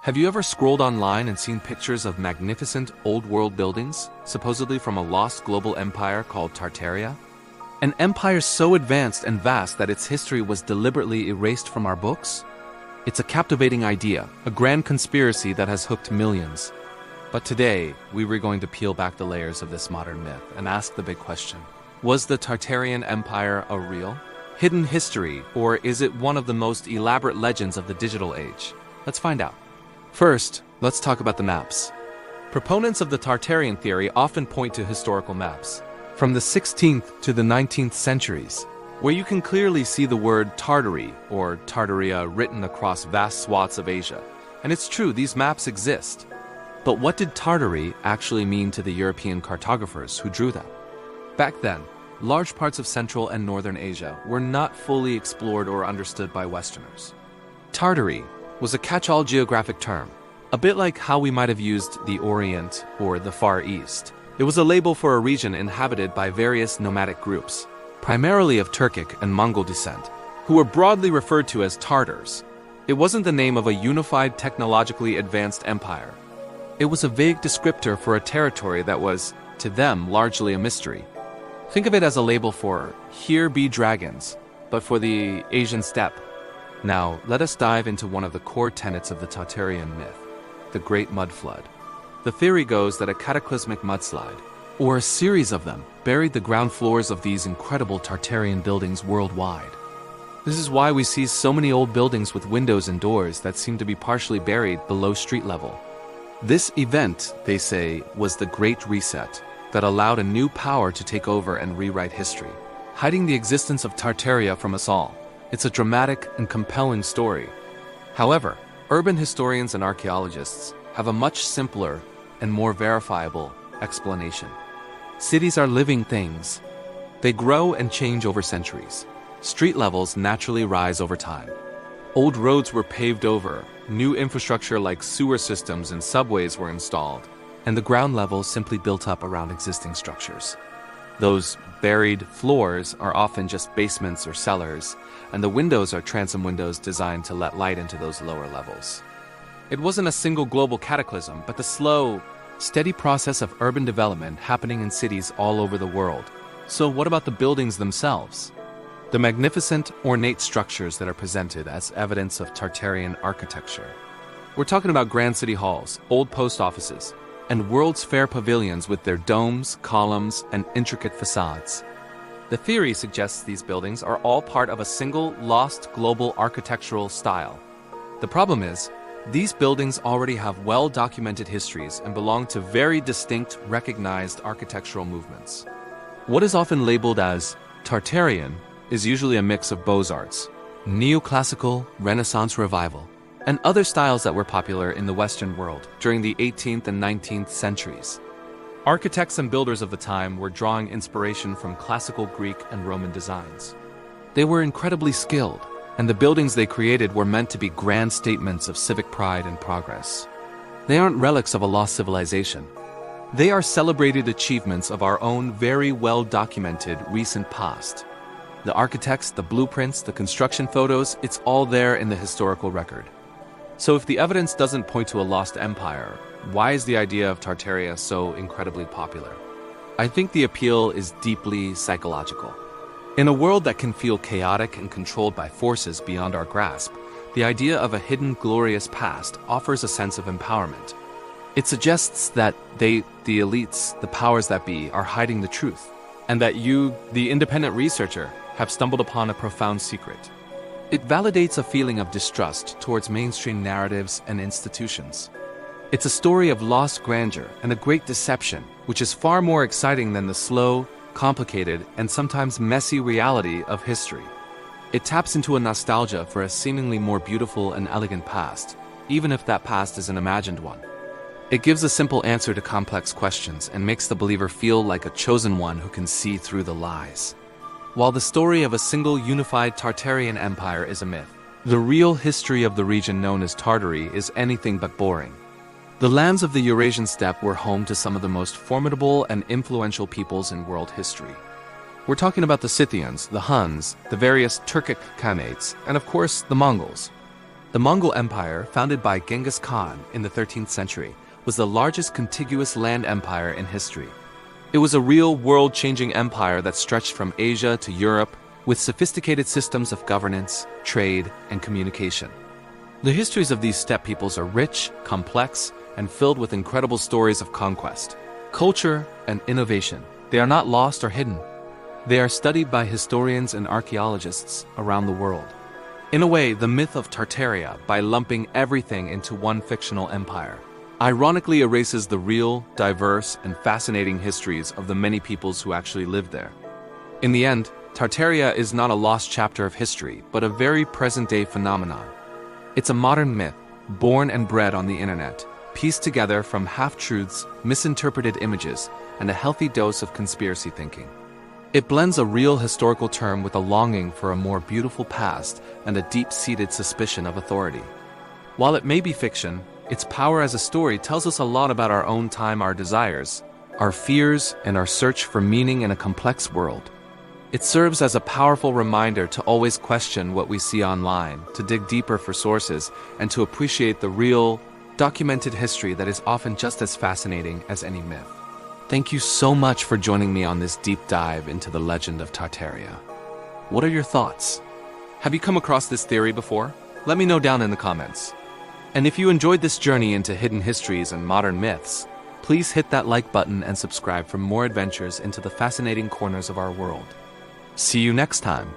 Have you ever scrolled online and seen pictures of magnificent old-world buildings, supposedly from a lost global empire called Tartaria? An empire so advanced and vast that its history was deliberately erased from our books? It's a captivating idea, a grand conspiracy that has hooked millions. But today, we were going to peel back the layers of this modern myth and ask the big question. Was the Tartarian Empire a real, hidden history, or is it one of the most elaborate legends of the digital age? Let's find out. First, let's talk about the maps. Proponents of the Tartarian theory often point to historical maps from the 16th to the 19th centuries, where you can clearly see the word Tartary or Tartaria written across vast swaths of Asia. And it's true, these maps exist. But what did Tartary actually mean to the European cartographers who drew them? Back then, large parts of Central and Northern Asia were not fully explored or understood by Westerners. Tartary was a catch-all geographic term, a bit like how we might have used the Orient or the Far East. It was a label for a region inhabited by various nomadic groups, primarily of Turkic and Mongol descent, who were broadly referred to as Tartars. It wasn't the name of a unified, technologically advanced empire. It was a vague descriptor for a territory that was, to them, largely a mystery. Think of it as a label for, here be dragons, but for the Asian steppe. Now, let us dive into one of the core tenets of the Tartarian myth, the Great Mud Flood. The theory goes that a cataclysmic mudslide, or a series of them, buried the ground floors of these incredible Tartarian buildings worldwide. This is why we see so many old buildings with windows and doors that seem to be partially buried below street level. This event, they say, was the Great Reset that allowed a new power to take over and rewrite history, hiding the existence of Tartaria from us all. It's a dramatic and compelling story. However, urban historians and archaeologists have a much simpler and more verifiable explanation. Cities are living things. They grow and change over centuries. Street levels naturally rise over time. Old roads were paved over, new infrastructure like sewer systems and subways were installed, and the ground level simply built up around existing structures. Those buried floors are often just basements or cellars, and the windows are transom windows designed to let light into those lower levels. It wasn't a single global cataclysm, but the slow, steady process of urban development happening in cities all over the world. So what about the buildings themselves? The magnificent, ornate structures that are presented as evidence of Tartarian architecture. We're talking about grand city halls, old post offices, and World's Fair pavilions with their domes, columns, and intricate facades. The theory suggests these buildings are all part of a single, lost global architectural style. The problem is, these buildings already have well-documented histories and belong to very distinct, recognized architectural movements. What is often labeled as Tartarian is usually a mix of Beaux-Arts, neoclassical, Renaissance revival, and other styles that were popular in the Western world during the 18th and 19th centuries. Architects and builders of the time were drawing inspiration from classical Greek and Roman designs. They were incredibly skilled, and the buildings they created were meant to be grand statements of civic pride and progress. They aren't relics of a lost civilization. They are celebrated achievements of our own very well-documented recent past. The architects, the blueprints, the construction photos, it's all there in the historical record. So if the evidence doesn't point to a lost empire, why is the idea of Tartaria so incredibly popular? I think the appeal is deeply psychological. In a world that can feel chaotic and controlled by forces beyond our grasp, the idea of a hidden, glorious past offers a sense of empowerment. It suggests that the elites, the powers that be, are hiding the truth, and that you, the independent researcher, have stumbled upon a profound secret. It validates a feeling of distrust towards mainstream narratives and institutions. It's a story of lost grandeur and a great deception, which is far more exciting than the slow, complicated, and sometimes messy reality of history. It taps into a nostalgia for a seemingly more beautiful and elegant past, even if that past is an imagined one. It gives a simple answer to complex questions and makes the believer feel like a chosen one who can see through the lies. While the story of a single unified Tartarian empire is a myth, the real history of the region known as Tartary is anything but boring. The lands of the Eurasian steppe were home to some of the most formidable and influential peoples in world history. We're talking about the Scythians, the Huns, the various Turkic Khanates, and of course, the Mongols. The Mongol Empire, founded by Genghis Khan in the 13th century, was the largest contiguous land empire in history. It was a real world-changing empire that stretched from Asia to Europe, with sophisticated systems of governance, trade, and communication. The histories of these steppe peoples are rich, complex, and filled with incredible stories of conquest, culture, and innovation. They are not lost or hidden. They are studied by historians and archaeologists around the world. In a way, the myth of Tartaria, by lumping everything into one fictional empire, ironically erases the real, diverse, and fascinating histories of the many peoples who actually lived there. In the end, Tartaria is not a lost chapter of history, but a very present-day phenomenon. It's a modern myth, born and bred on the internet, pieced together from half-truths, misinterpreted images, and a healthy dose of conspiracy thinking. It blends a real historical term with a longing for a more beautiful past and a deep-seated suspicion of authority. While it may be fiction, its power as a story tells us a lot about our own time, our desires, our fears, and our search for meaning in a complex world. It serves as a powerful reminder to always question what we see online, to dig deeper for sources, and to appreciate the real, documented history that is often just as fascinating as any myth. Thank you so much for joining me on this deep dive into the legend of Tartaria. What are your thoughts? Have you come across this theory before? Let me know down in the comments. And if you enjoyed this journey into hidden histories and modern myths, please hit that like button and subscribe for more adventures into the fascinating corners of our world. See you next time.